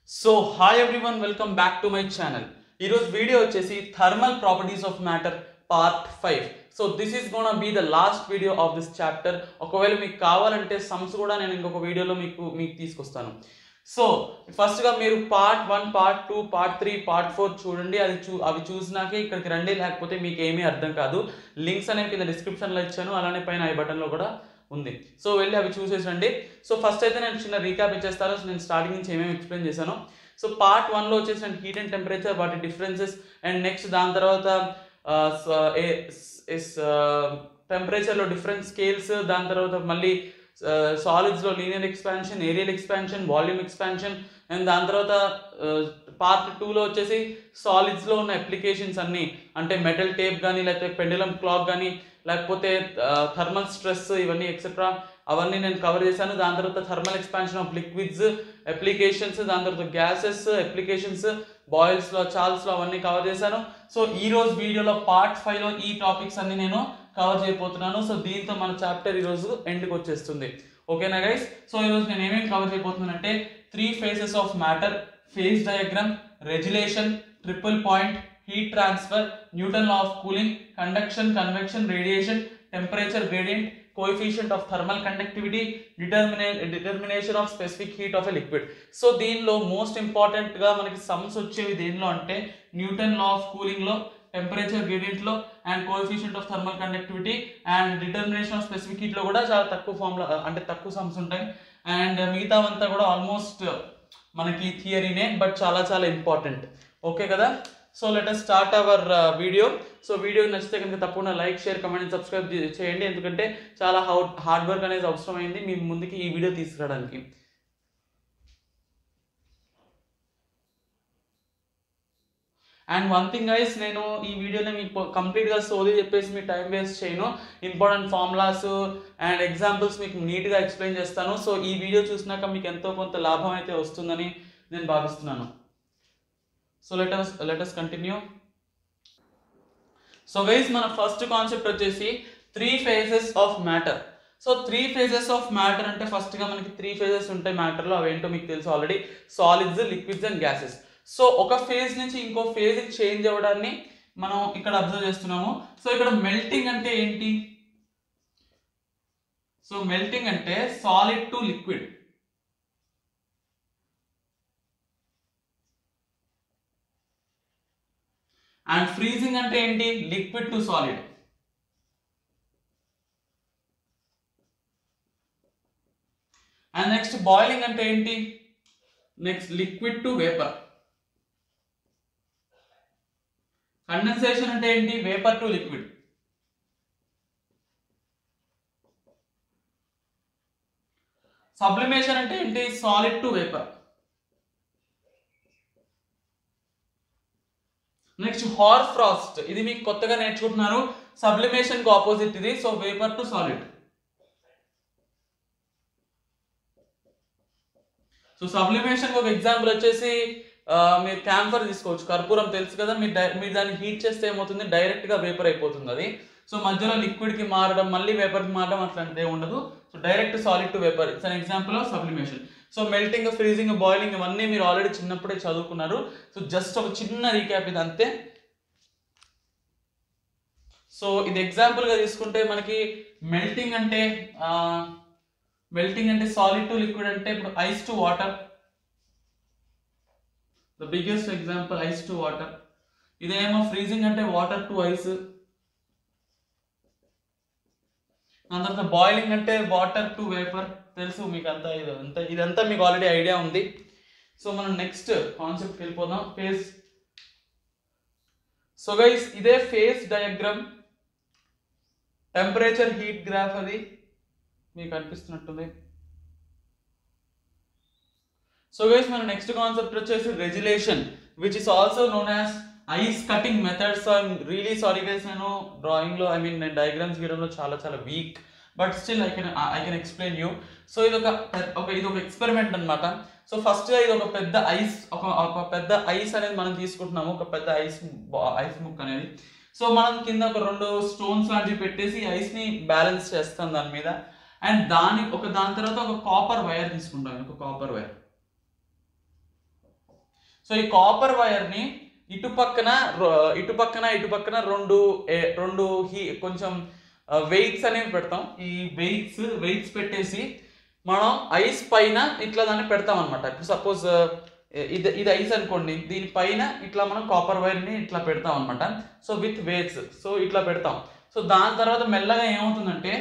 Hi everyone, welcome back to my channel. This video is thermal properties of matter part 5. So this is gonna be the last video of this chapter. ఒకవేళ మీకు కావాలంటే sums కూడా నేను ఇంకొక వీడియోలో మీకు తీసుకొస్తాను. సో ఫస్ట్ గా మీరు పార్ట్ 1, పార్ట్ 2, పార్ట్ 3, పార్ట్ 4 చూడండి. అవి చూసినాకే ఇక్కడికి రండి, లేకపోతే మీకు ఏమీ అర్థం కాదు. లింక్స్ అనేవి కింద డిస్క్రిప్షన్ లో ఇచ్చాను, అలానే పైన ఐ బటన్ లో కూడా ఉంది. సో వెళ్ళి అవి చూసేసండి. సో ఫస్ట్ అయితే నేను చిన్న రీక్యాప్ ఇచ్చేస్తాను. నేను స్టార్టింగ్ నుంచి ఏమేమి ఎక్స్ప్లెయిన్ చేశాను. సో పార్ట్ 1 లో వచ్చేసి నేను హీట్ అండ్ టెంపరేచర్, వాటి డిఫరెన్సెస్, అండ్ నెక్స్ట్ దాని తర్వాత టెంపరేచర్ లో డిఫరెంట్ స్కేల్స్, దాని తర్వాత మళ్ళీ సాలిడ్స్ లో linear expansion, areal expansion, volume expansion, and దాని తర్వాత పార్ట్ 2 లో వచ్చేసి సాలిడ్స్ లో ఉన్న అప్లికేషన్స్ అన్ని, అంటే మెటల్ టేప్ కానీ, లేకపోతే పెండులం క్లాక్ కానీ, లేకపోతే థర్మల్ స్ట్రెస్, ఇవన్నీ ఎక్సెట్రా అవన్నీ నేను కవర్ చేశాను. దాని తర్వాత thermal expansion of liquids applications, దాని తర్వాత గ్యాసెస్ అప్లికేషన్స్, బాయిల్స్ లో, చాల్స్ లో అవన్నీ కవర్ చేశాను. సో ఈ రోజు వీడియోలో పార్ట్ 5 లో ఈ టాపిక్స్ అన్ని నేను కవర్ చేయబోతున్నాను. సో దీంతో మన చాప్టర్ ఈరోజు ఎండ్కి వచ్చేస్తుంది. ఓకేనా గైస్? సో ఈరోజు నేను ఏమేమి కవర్ చేయబోతున్నానంటే 3 phases of matter, phase diagram, regulation, triple point, heat transfer, Newton law of cooling, conduction, convection, radiation, temperature gradient, coefficient of thermal conductivity, determination of specific heat of a liquid. So దీనిలో most important గా మనకి sums వచ్చేవి దేనిలో అంటే Newton law of cooling లో, temperature gradient లో, and coefficient of thermal conductivity, and determination of specific heat లో కూడా చాలా తక్కువ ఫార్ములా, అంటే తక్కువ సమ్స్ ఉంటాయి. అండ్ మిగతావంతా కూడా ఆల్మోస్ట్ మనకి థియరీనే, బట్ చాలా చాలా ఇంపార్టెంట్. ఓకే కదా? So let us start our video. So video నచ్చితే కనుక తప్పకుండా like, share, comment and subscribe చేయండి, ఎందుకంటే చాలా హార్డ్ వర్క్ అనేది అవసరమైంది మీ ముందుకి ఈ వీడియో తీసుకురావడానికి. అండ్ వన్ థింగ్ గైస్, నేను ఈ వీడియోని మీకు కంప్లీట్గా సోది చెప్పేసి మీ టైం వేస్ట్ చేయను. ఇంపార్టెంట్ ఫార్ములాస్ అండ్ ఎగ్జాంపుల్స్ మీకు నీట్గా ఎక్స్ప్లెయిన్ చేస్తాను. సో ఈ వీడియో చూసినాక మీకు ఎంతో కొంత లాభం అయితే వస్తుందని నేను భావిస్తున్నాను. So let us continue. So guys, మన ఫస్ట్ కాన్సెప్ట్ వచ్చేసి 3 phases of matter. So 3 phases of matter అంటే ఫస్ట్ గా మనకి 3 phases ఉంటాయి మ్యాటర్ లో. అవేంటో మీకు తెలుసు already, solids, liquids and gases. So ఒక ఫేజ్ నుంచి ఇంకో ఫేజ్ చేంజ్ అవ్వడాన్ని మనం ఇక్కడ అబ్జర్వ్ చేస్తున్నాము. సో ఇక్కడ మెల్టింగ్ అంటే ఏంటి? సో మెల్టింగ్ అంటే solid to liquid, and freezing అంటే ఏంటి? Liquid to solid. And next boiling అంటే ఏంటి? Next liquid to vapour. Condensation అంటే ఏంటి? Vapour to liquid. సబ్లిమేషన్ అంటే ఏంటి? Solid to vapour. Next hoar frost, ఇది మీకు కొత్తగా నేర్చుకుంటున్నారు. సబ్లిమేషన్ కు ఆపోజిట్ ఇది. So vapour to solid. So sublimation కు ఒక ఎగ్జాంపుల్ వచ్చేసి మీరు క్యాంఫర్ తీసుకోవచ్చు. కర్పూరం తెలుసు కదా, మీరు దాన్ని హీట్ చేస్తే ఏమవుతుంది? డైరెక్ట్ గా వేపర్ అయిపోతుంది అది. సో మధ్యలో లిక్విడ్ కి మారడం, మళ్ళీ వేపర్ కి మారడం అట్లాంటిది ఏమి ఉండదు. So direct solid to vapour, it's an example of sublimation. So melting, freezing, boiling ఇవన్నీ మీరు ఆల్రెడీ చిన్నప్పుడే చదువుకున్నారు. సో జస్ట్ ఒక చిన్న రీక్యాప్ ఇది అంతే. సో ఇది ఎగ్జాంపుల్ గా తీసుకుంటే మనకి మెల్టింగ్ అంటే సాలిడ్ టు లిక్విడ్ అంటే ఇప్పుడు ice to water, the biggest example ice to water. ఇదేమో ఫ్రీజింగ్ అంటే వాటర్ టు ఐస్. దాని తర్వాత బాయిలింగ్ అంటే వాటర్ టు వేపర్. తెలుసు మీకు అంతా, ఇదంతా మీకు ఆల్రెడీ ఐడియా ఉంది. సో మనం నెక్స్ట్ కాన్సెప్ట్కి వెళ్ళిపోదాం. ఫేజ్. సో గైస్, ఇదే phase diagram, temperature heat graph అది మీకు అనిపిస్తున్నట్టుంది. సో గైస్, మన నెక్స్ట్ కాన్సెప్ట్ వచ్చేసి regulation, which is also known as ice cutting method. So I'm really sorry guys, నేను డ్రాయింగ్ లో నేను డయాగ్రామ్స్ గీయడంలో చాలా చాలా week, but still I can explain you. So ఇది ఒక ఎక్స్పెరిమెంట్ అనమాట. సో ఫస్ట్ గా ఇది ఒక పెద్ద ఐస్ అనేది మనం తీసుకుంటున్నాము, ఒక పెద్ద ఐస్ ముక్క అనేది. సో మనం కింద ఒక 2 స్టోన్స్ లాంటివి పెట్టేసి ఐస్ ని బ్యాలెన్స్ చేస్తాం దాని మీద. అండ్ దాని తర్వాత ఒక కాపర్ వైర్ తీసుకుంటాం, ఒక కాపర్ వైర్. సో ఈ కాపర్ వైర్ని ఇటు పక్కన రెండు కొంచెం వెయిట్స్ అనేవి పెడతాం. ఈ వెయిట్స్ పెట్టేసి మనం ఐస్ పైన ఇట్లా దాన్ని పెడతాం అనమాట. ఇప్పుడు సపోజ్ ఇది ఐస్ అనుకోండి, దీనిపైన ఇట్లా మనం కాపర్ వైర్ని ఇట్లా పెడతాం అనమాట. సో విత్ వెయిట్స్, సో ఇట్లా పెడతాం. సో దాని తర్వాత మెల్లగా ఏమవుతుందంటే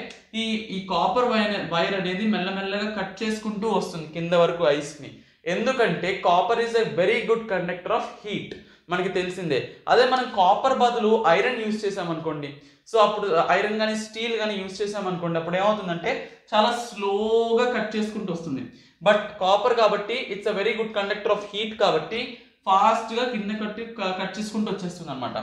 ఈ కాపర్ వైర్ అనేది మెల్లమెల్లగా కట్ చేసుకుంటూ వస్తుంది కింద వరకు ఐస్ని. ఎందుకంటే copper is a very good conductor of heat, మనకి తెలిసిందే. అదే మనం కాపర్ బదులు ఐరన్ యూజ్ చేసామనుకోండి, సో అప్పుడు ఐరన్ కానీ స్టీల్ కానీ యూజ్ చేసామనుకోండి, అప్పుడు ఏమవుతుందంటే చాలా స్లోగా కట్ చేసుకుంటూ వస్తుంది. బట్ కాపర్ కాబట్టి it's a very good conductor of heat కాబట్టి ఫాస్ట్గా కింద కట్ చేసుకుంటూ వచ్చేస్తుంది అనమాట.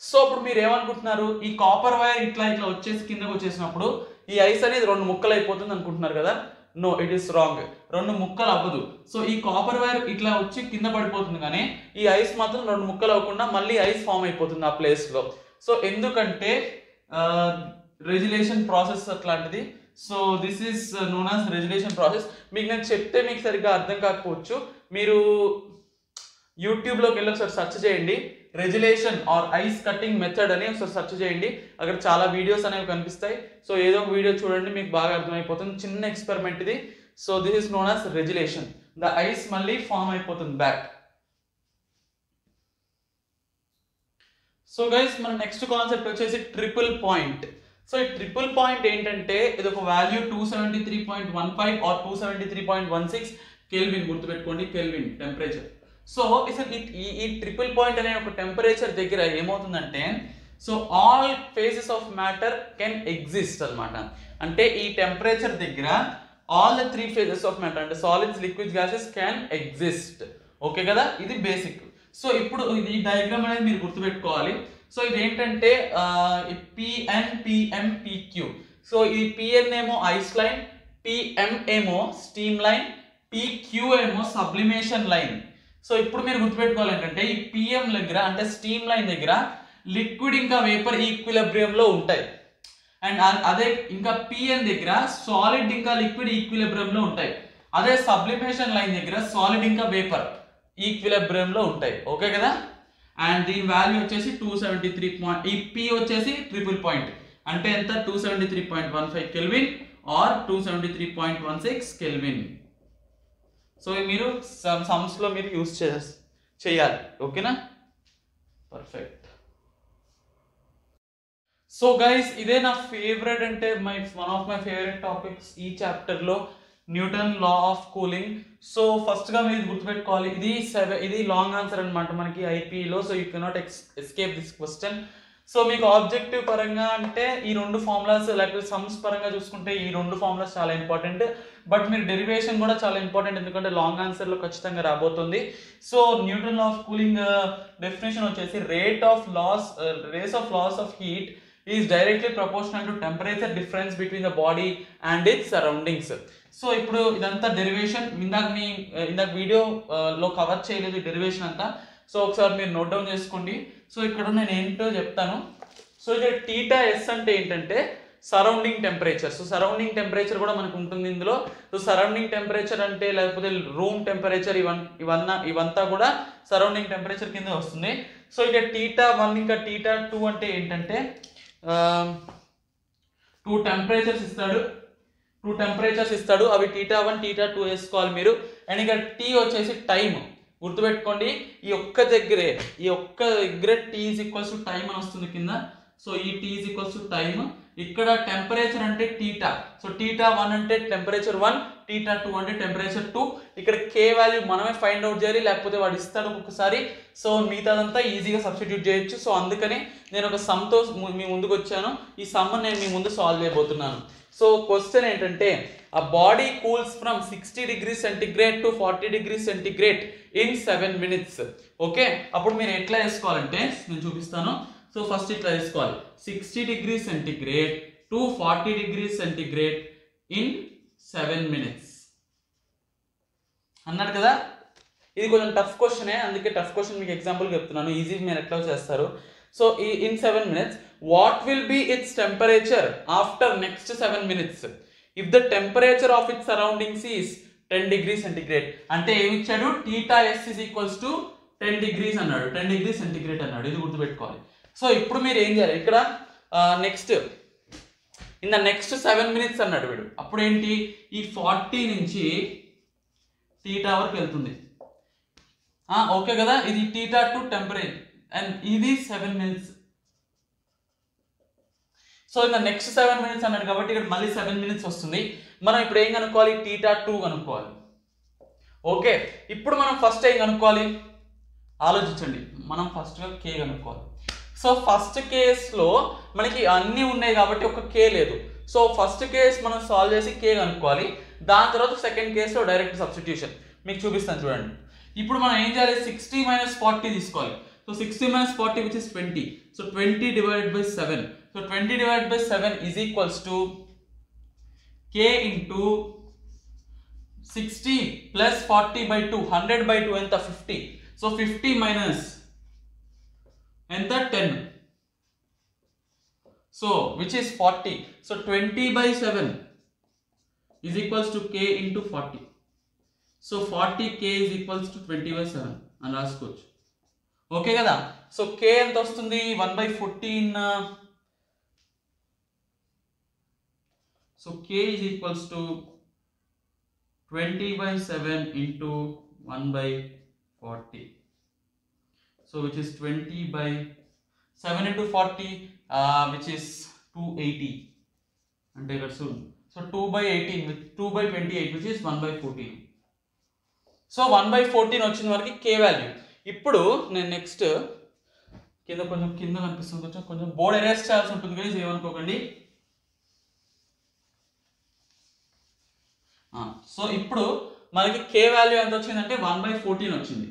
సో అప్పుడు మీరు ఏమనుకుంటున్నారు, ఈ కాపర్ వైర్ ఇట్లా వచ్చేసి కిందకు వచ్చేసినప్పుడు ఈ ఐస్ అనేది 2 ముక్కలు అయిపోతుంది అనుకుంటున్నారు కదా. No, it is wrong. 2 ముక్కలు అవ్వదు. సో ఈ కాపర్ వైర్ ఇట్లా వచ్చి కింద పడిపోతుంది, కానీ ఈ ఐస్ మాత్రం 2 ముక్కలు అవ్వకుండా మళ్ళీ ఐస్ ఫామ్ అయిపోతుంది ఆ ప్లేస్లో. సో ఎందుకంటే రెగ్యులేషన్ ప్రాసెస్ అట్లాంటిది. So this is known as regulation process. మీకు నేను చెప్తే మీకు సరిగ్గా అర్థం కాకపోవచ్చు, మీరు యూట్యూబ్లోకి వెళ్ళి ఒకసారి సెర్చ్ చేయండి, regulation or ice cutting method అని ఒకసారి సెర్చ్ చేయండి. అక్కడ చాలా వీడియోస్ అనేవి కనిపిస్తాయి. సో ఏదో ఒక వీడియో చూడండి, మీకు బాగా అర్థమైపోతుంది. చిన్న ఎక్స్పెరిమెంట్ ఇది. So this is known as regulation. The ice మళ్ళీ ఫామ్ అయిపోతుంది బ్యాక్. సో గైస్, మన నెక్స్ట్ కాన్సెప్ట్ వచ్చేసి ట్రిపుల్ పాయింట్. సో ఈ ట్రిపుల్ పాయింట్ ఏంటంటే ఇది ఒక వాల్యూ 273.15 ఆర్ 273.16 కెల్విన్, గుర్తుపెట్టుకోండి, కెల్విన్ టెంపరేచర్. సో ఈ ట్రిపుల్ పాయింట్ అనే ఒక టెంపరేచర్ దగ్గర ఏమవుతుందంటే, so all phases of matter can exist అనమాట. అంటే ఈ టెంపరేచర్ దగ్గర all the 3 phases of matter అంటే solids, liquids, gases can exist. Okay కదా, ఇది బేసిక్. సో ఇప్పుడు ఈ డయాగ్రామ్ అనేది మీరు గుర్తుపెట్టుకోవాలి. సో ఇది ఏంటంటే పిఎన్, పిఎం, పిక్యూ. సో ఈ పిఎన్ ఏమో ఐస్ లైన్, పిఎం ఏమో స్టీమ్ లైన్, పిక్యూ ఏమో సబ్లిమేషన్ లైన్. సో ఇప్పుడు మీరు గుర్తుపెట్టుకోవాలి ఏంటంటే ఈ పిఎం దగ్గర అంటే స్టీమ్ లైన్ దగ్గర లిక్విడ్ ఇంకా వేపర్ ఈక్విలిబ్రియంలో ఉంటాయి. అండ్ అదే ఇంకా పిఎన్ దగ్గర సాలిడ్ ఇంకా లిక్విడ్ ఈక్విలిబ్రియంలో ఉంటాయి. అదే సబ్లిమేషన్ లైన్ దగ్గర సాలిడ్ ఇంకా వేపర్ ఈక్విలిబ్రియంలో ఉంటాయి. ఓకే కదా. అండ్ దీని వాల్యూ వచ్చేసి 273. ఈ పి వచ్చేసి ట్రిపుల్ పాయింట్ అంటే ఎంత, 273.15 కెల్విన్ ఆర్ 273.16 కెల్విన్. సో మీరు సమ్స్లో మీరు యూస్ చేయాలి. ఓకేనా, పర్ఫెక్ట్. సో గైస్, ఇదే నా ఫేవరెట్ అంటే one of my favourite topics ఈ చాప్టర్లో, Newton law of cooling. So ఫస్ట్గా మీరు గుర్తుపెట్టుకోవాలి, ఇది లాంగ్ ఆన్సర్ అనమాట మనకి ఐపీలో. So you cannot escape this question. So మీకు ఆబ్జెక్టివ్ పరంగా అంటే ఈ 2 ఫార్ములాస్, లేకపోతే సమ్స్ పరంగా చూసుకుంటే ఈ 2 ఫార్ములాస్ చాలా ఇంపార్టెంట్. బట్ మీరు డెరివేషన్ కూడా చాలా ఇంపార్టెంట్, ఎందుకంటే లాంగ్ ఆన్సర్లో ఖచ్చితంగా రాబోతుంది. So Newton law of cooling definition వచ్చేసి rate of loss of heat is directly proportional to temperature difference between the body and its surroundings. So ఇప్పుడు ఇదంతా డెరివేషన్, ఇందాక వీడియోలో కవర్ చేయలేదు డెరివేషన్ అంతా. సో ఒకసారి మీరు నోట్ డౌన్ చేసుకోండి. సో ఇక్కడ నేను ఏంటో చెప్తాను. సో ఇక్కడ టీటా ఎస్ అంటే ఏంటంటే surrounding temperature. So surrounding temperature కూడా మనకు ఉంటుంది ఇందులో. సో సరౌండింగ్ టెంపరేచర్ అంటే లేకపోతే రూమ్ టెంపరేచర్ ఇవంతా కూడా సరౌండింగ్ టెంపరేచర్ కింద వస్తుంది. సో ఇక్కడ టీటా 1 ఇంకా టీటా 2 అంటే ఏంటంటే 2 టెంపరేచర్స్ ఇస్తాడు. అవి టీటా 1 టీటా 2 వేసుకోవాలి మీరు. అండ్ ఇక్కడ టీ వచ్చేసి టైం, గుర్తుపెట్టుకోండి. ఈ ఒక్క దగ్గరే T is equals to time అని వస్తుంది కింద. సో ఈ T is equals to time. ఇక్కడ టెంపరేచర్ అంటే టీటా. సో టీటా 1 అంటే టెంపరేచర్ 1, టీటా 2 అంటే టెంపరేచర్ 2. ఇక్కడ కే వాల్యూ మనమే ఫైండ్ అవుట్ చేయాలి, లేకపోతే వాడు ఇస్తాడు ఒక్కొక్కసారి. సో మిగతాదంతా ఈజీగా సబ్స్టిట్యూట్ చేయొచ్చు. సో అందుకని నేను ఒక సమ్తో మీ ముందుకు వచ్చాను. ఈ సమ్ నేను మీ ముందు సాల్వ్ చేయబోతున్నాను. సో క్వశ్చన్ ఏంటంటే a body cools from 60 degrees centigrade to 40 degrees centigrade in 7 minutes. Okay, అప్పుడు మీరు ఎట్లా వేసుకోవాలంటే నేను చూపిస్తాను. సో ఫస్ట్ ఇట్లా వేసుకోవాలి, 60 degrees centigrade to 40 degrees centigrade in 7 minutes అన్నాడు కదా. ఇది కొంచెం టఫ్ క్వశ్చనే, అందుకే టఫ్ క్వశ్చన్ మీకు ఎగ్జాంపుల్ చెప్తున్నాను, ఈజీ మీరు ఎట్లా చేస్తారు. So in 7 minutes what will be its temperature after next 7 minutes if the temperature of its surroundings is 10 degrees centigrade. అంటే ఏమి ఇచ్చాడు, θs is equals to 10 degrees అన్నాడు, 10 degrees సెంటిగ్రేడ్ అన్నాడు, ఇది గుర్తుపెట్టుకోవాలి. సో ఇప్పుడు మీరు ఏం చేయాలి ఇక్కడ next in the next 7 minutes అన్నాడు వీడు. అప్పుడు ఏంటి, ఈ 40 నుంచి θ వరకు వెళ్తుంది. ఓకే కదా, ఇది θ టు టెంపరేచర్ అండ్ ఇది 7 minutes. So in the next 7 minutes అన్నాడు కాబట్టి ఇక్కడ మళ్ళీ 7 minutes వస్తుంది. మనం ఇప్పుడు ఏం కనుక్కోవాలి, θ2 కనుక్కోవాలి. ఓకే, ఇప్పుడు మనం ఫస్ట్ ఏం కనుక్కోవాలి ఆలోచించండి. మనం ఫస్ట్గా కే కనుక్కోవాలి. సో ఫస్ట్ కేస్లో మనకి అన్నీ ఉన్నాయి కాబట్టి ఒక కే లేదు. సో ఫస్ట్ కేస్ మనం సాల్వ్ చేసి కే కనుక్కోవాలి. దాని తర్వాత సెకండ్ కేసులో డైరెక్ట్ సబ్స్టిట్యూషన్ మీకు చూపిస్తాను చూడండి. ఇప్పుడు మనం ఏం చేయాలి, 60 - 40 తీసుకోవాలి. So 60 - 40 which is 20. So 20 divided by 7. So 20 divided by 7 is equals to k into 60 plus 40 by 2. 100 by 2 ఎంత 50. సో 50 minus ఎంత 10. So which is 40. So 20 by 7 is equals to k into 40. So 40k is equals to 20 by 7 అని రాసుకోవచ్చు. Okay కదా. So k ఎంత వస్తుంది, 1/14. So k is equals to 20 by 7 into 1/40. So which is 20 by 7 into 40 which is 280. అంటే ఇక్కడ చూడండి. So 2/18 with 2/28 which is 1/14. So 1/14 వచ్చిన వరకు k వాల్యూ. ఇప్పుడు నేను నెక్స్ట్ కొంచెం కింద కనిపిస్తుంది, కొంచెం బోర్డ్ ఎరేస్ చేయాల్సి ఉంటుంది కదా, ఏమనుకోకండి. సో ఇప్పుడు మనకి k వాల్యూ ఎంత వచ్చిందంటే 1/14 వచ్చింది.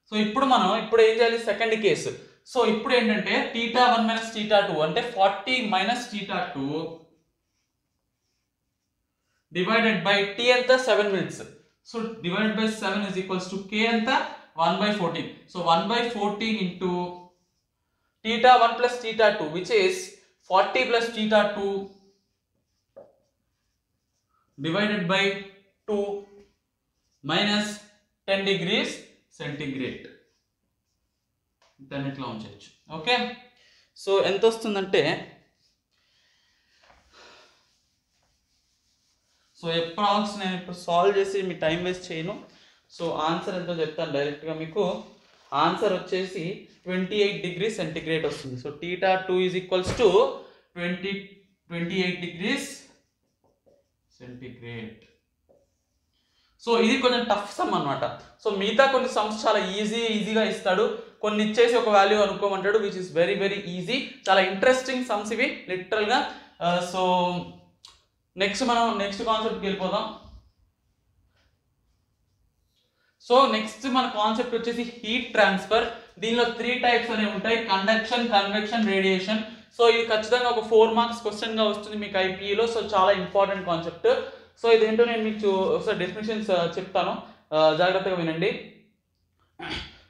సో ఇప్పుడు మనం ఏం చేయాలి, సెకండ్ కేసు. సో ఇప్పుడు ఏంటంటే θ1 - θ2 అంటే 40 - θ2 డివైడెడ్ బై t ఎంత 7 minutes. So divided by 7 is equals to k ఎంత 1/14. So 1/14 into θ1 plus θ2 which is 40 plus θ2 divided by 2 minus 10 degrees centigrade. దాన్ని ఇట్లా ఉంచవచ్చు. ఓకే, సో ఎంత వస్తుందంటే, సో అప్రాక్స్ నేను ఇప్పుడు సాల్వ్ చేసి మీ టైం వేస్ట్ చేయను. సో ఆన్సర్ ఎంతో చెప్తాను డైరెక్ట్గా మీకు. ఆన్సర్ వచ్చేసి 28 degrees సెంటిగ్రేడ్ వస్తుంది. So θ2 is equals to 28 degrees centigrade. So ఇది కొంచెం టఫ్ సమ్ అనమాట. సో మిగతా కొన్ని సమ్స్ చాలా ఈజీగా ఇస్తాడు, కొన్ని ఇచ్చేసి ఒక వాల్యూ అనుకోమంటాడు which is very very easy. చాలా ఇంట్రెస్టింగ్ సమ్స్ ఇవి లిటరల్గా. సో మనం నెక్స్ట్ కాన్సెప్ట్కి వెళ్ళిపోదాం. సో నెక్స్ట్ మన కాన్సెప్ట్ వచ్చేసి హీట్ ట్రాన్స్ఫర్. దీనిలో 3 types అనేవి ఉంటాయి, కండక్షన్, కన్వెక్షన్, రేడియేషన్. సో ఇది ఖచ్చితంగా ఒక 4 marks క్వశ్చన్గా వస్తుంది మీకు ఐపీఈలో. సో చాలా ఇంపార్టెంట్ కాన్సెప్ట్. సో ఇదేంటో నేను మీకు ఒకసారి డెఫినేషన్స్ చెప్తాను, జాగ్రత్తగా వినండి.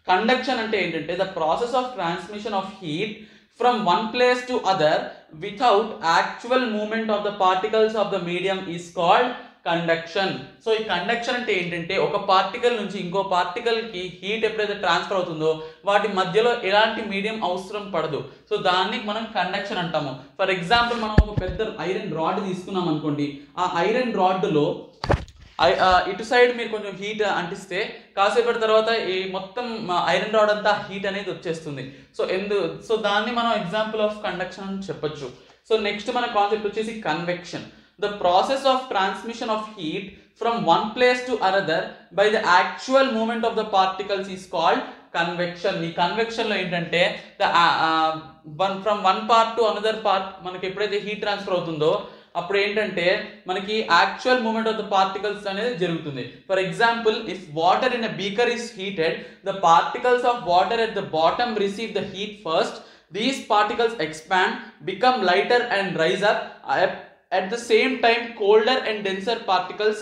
కండక్షన్ అంటే ఏంటంటే the process of transmission of heat from one place to other without actual movement of the particles of the medium is called conduction. So ఈ కండక్షన్ అంటే ఏంటంటే ఒక పార్టికల్ నుంచి ఇంకో పార్టికల్కి హీట్ ఎప్పుడైతే ట్రాన్స్ఫర్ అవుతుందో వాటి మధ్యలో ఎలాంటి మీడియం అవసరం పడదు. సో దాన్ని మనం కండక్షన్ అంటాము. ఫర్ ఎగ్జాంపుల్ మనం ఒక పెద్ద ఐరన్ రాడ్ తీసుకున్నాం అనుకోండి, ఆ ఐరన్ రాడ్లో ఇటు సైడ్ మీరు కొంచెం హీట్ అంటిస్తే కాసేపటి తర్వాత ఈ మొత్తం ఐరన్ రాడ్ అంతా హీట్ అనేది వచ్చేస్తుంది. సో దాన్ని మనం ఎగ్జాంపుల్ ఆఫ్ కండక్షన్ అని చెప్పొచ్చు. సో నెక్స్ట్ మన కాన్సెప్ట్ వచ్చేసి convection. The process of transmission of heat from one place to another by the actual movement of the particles is called convection. ఈ కన్వెక్షన్ లో ఏంటంటే from one part to another part మనకి ఎప్పుడైతే heat transfer అవుతుందో అప్పుడు ఏంటంటే మనకి actual movement of the particles అనేది జరుగుతుంది. For example, if water in a beaker is heated, the particles of water at the bottom receive the heat first. These particles expand, become lighter and rise up. At the same time, colder and denser particles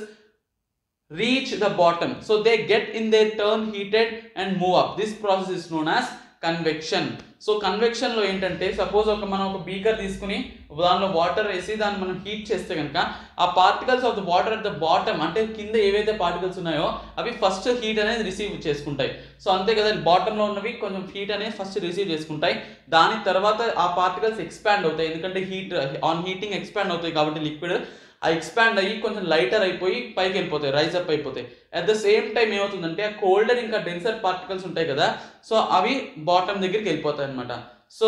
reach the bottom. So they get in their turn heated and move up. This process is known as convection. So కన్వెక్షన్లో ఏంటంటే suppose మనం ఒక beaker తీసుకుని దానిలో water వేసి దాన్ని మనం heat చేస్తే కనుక ఆ particles of the water at the bottom, అంటే కింద ఏవైతే పార్టికల్స్ ఉన్నాయో అవి ఫస్ట్ హీట్ అనేది రిసీవ్ చేసుకుంటాయి. సో అంతే కదా, బాటంలో ఉన్నవి కొంచెం హీట్ అనేది ఫస్ట్ రిసీవ్ చేసుకుంటాయి. దాని తర్వాత ఆ పార్టికల్స్ ఎక్స్పాండ్ అవుతాయి, ఎందుకంటే హీటింగ్ ఎక్స్పాండ్ అవుతాయి కాబట్టి లిక్విడ్ ఆ ఎక్స్పాండ్ అయ్యి కొంచెం లైటర్ అయిపోయి పైకి వెళ్ళిపోతాయి, రైజ్ అప్ అయిపోతాయి. అట్ ద సేమ్ టైం ఏమవుతుందంటే ఆ కోల్డర్ ఇంకా డెన్సర్ పార్టికల్స్ ఉంటాయి కదా, సో అవి బాటమ్ దగ్గరికి వెళ్ళిపోతాయి అనమాట. So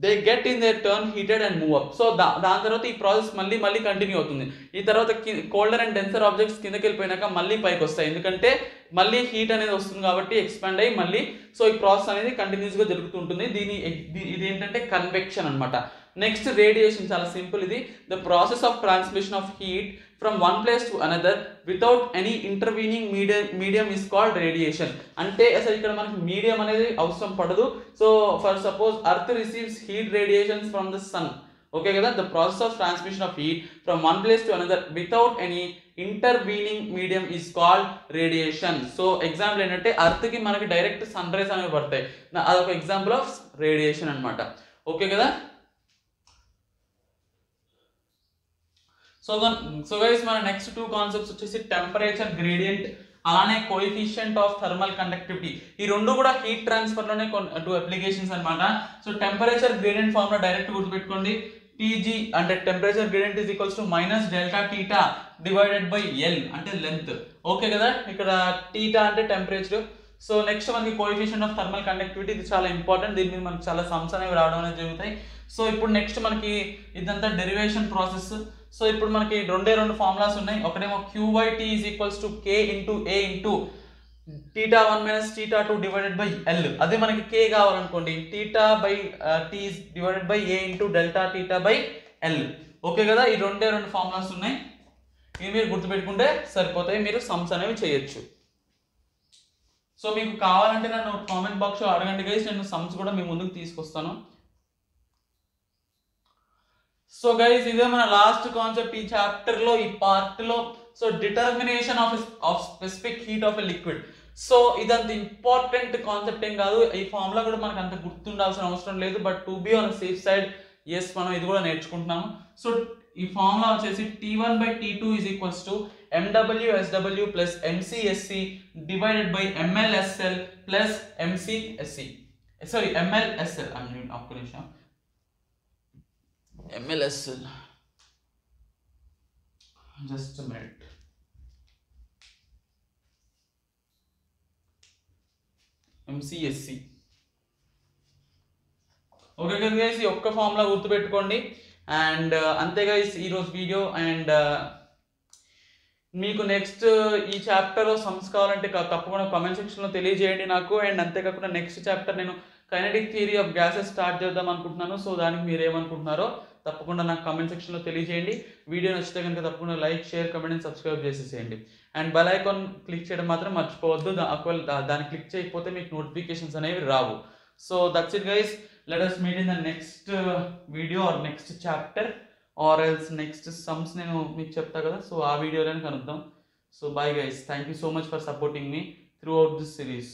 they get in their turn heated and move up. So దాని తర్వాత ఈ ప్రాసెస్ మళ్ళీ కంటిన్యూ అవుతుంది. ఈ తర్వాత కోల్డర్ అండ్ డెన్సర్ ఆబ్జెక్ట్స్ కిందకి వెళ్ళిపోయినాక మళ్ళీ పైకి వస్తాయి, ఎందుకంటే మళ్ళీ హీట్ అనేది వస్తుంది కాబట్టి ఎక్స్పాండ్ అయ్యి మళ్ళీ. సో ఈ ప్రాసెస్ అనేది కంటిన్యూస్గా జరుగుతుంటుంది. ఇది ఏంటంటే కన్వెక్షన్ అనమాట. నెక్స్ట్ రేడియేషన్, చాలా సింపుల్ ఇది. The process of transmission of heat from one place to another without any intervening medium is called radiation. అంటే అసలు ఇక్కడ మనకి మీడియం అనేది అవసరం పడదు. So for suppose earth receives heat radiations from the sun, okay కదా. The process of transmission of heat from one place to another without any intervening medium is called radiation. So example ఏంటంటే అర్త్కి మనకి direct sun rice అనేవి పడతాయి, అదొక example of radiation అనమాట, okay కదా. So guys మన నెక్స్ట్ 2 కాన్సెప్ట్స్ వచ్చేసి టెంపరేచర్ గ్రేడియంట్, అలానే కోఎఫిషియంట్ ఆఫ్ థర్మల్ కండక్టివిటీ. ఈ రెండు కూడా హీట్ ట్రాన్స్ఫర్ లోనే 2 అప్లికేషన్స్ అనమాట. So temperature gradient formula direct గుర్తుపెట్టుకోండి. టీజీ అంటే temperature gradient is equals to minus delta theta divided by L అంటే లెంత్, ఓకే కదా. ఇక్కడ టీటా అంటే టెంపరేచర్. సో నెక్స్ట్ మనకి కోఎఫిషియంట్ ఆఫ్ థర్మల్ కండక్టివిటీ, ఇది చాలా ఇంపార్టెంట్, దీని మీద మనకి చాలా సమ్స్ అనేవి రావడం అనేది జరుగుతాయి. సో ఇప్పుడు నెక్స్ట్ మనకి ఇదంతా డెరివేషన్ ప్రాసెస్. సో ఇప్పుడు మనకి రెండు ఫార్ములాస్ ఉన్నాయి. ఒకటేమో QT is equals to K into A into θ1 minus θ2 divided by L. అదే మనకి K కావాలనుకోండి θ by T divided by A into delta θ by L, okay కదా. ఈ రెండు ఫార్ములాస్ ఉన్నాయి, ఇవి మీరు గుర్తుపెట్టుకుంటే సరిపోతాయి, మీరు సమ్స్ అనేవి చేయొచ్చు. సో మీకు కావాలంటే నన్ను కామెంట్ బాక్స్లో అడగండి గైస్, నేను సమ్స్ కూడా మీ ముందుకు తీసుకొస్తాను. సో గైస్ ఇదే మన లాస్ట్ కాన్సెప్ట్ ఈ చాప్టర్ లో, ఈ పార్ట్ లో. So determination of specific heat of a liquid. So ఇదంత ఇంపార్టెంట్ కాన్సెప్ట్ ఏం కాదు, ఈ ఫార్ములా కూడా మనకు అంత గుర్తుండాల్సిన అవసరం లేదు. But to be on safe side ఎస్ మనం ఇది కూడా నేర్చుకుంటున్నాము. సో ఈ ఫార్ములా వచ్చేసి T1 by T2 is equals to MWSW plus MCSC divided by MLSL plus MCSC. Sorry, MLSL. I mean, आपको निशान MLSL. Just a minute. MCSC. Okay కదా guys, ఈ ఒక్క ఫార్ములా గుర్తుపెట్టుకోండి. అండ్ అంతే గైస్ ఈరోజు వీడియో. అండ్ మీకు నెక్స్ట్ ఈ చాప్టర్లో సమ్స్ కావాలంటే తప్పకుండా కామెంట్ సెక్షన్లో తెలియజేయండి నాకు. అండ్ అంతేకాకుండా నెక్స్ట్ చాప్టర్ నేను kinetic theory of gases start చేద్దాం అనుకుంటున్నాను. సో దానికి మీరు ఏమనుకుంటున్నారో తప్పకుండా నాకు కామెంట్ సెక్షన్లో తెలియజేయండి. వీడియో నచ్చితే కనుక తప్పకుండా like, share, comment and subscribe చేసేసేయండి. అండ్ బెల్ ఐకాన్ క్లిక్ చేయడం మాత్రం మర్చిపోవద్దు, ఒకవేళ దాన్ని క్లిక్ చేయకపోతే మీకు నోటిఫికేషన్స్ అనేవి రావు. So that's it guys, let us meet in the next video or next chapter or else next sums నేను మీకు చెప్తా కదా, సో ఆ వీడియోలోనే కలుద్దాం. So bye guys, thank you so much for supporting me throughout this series.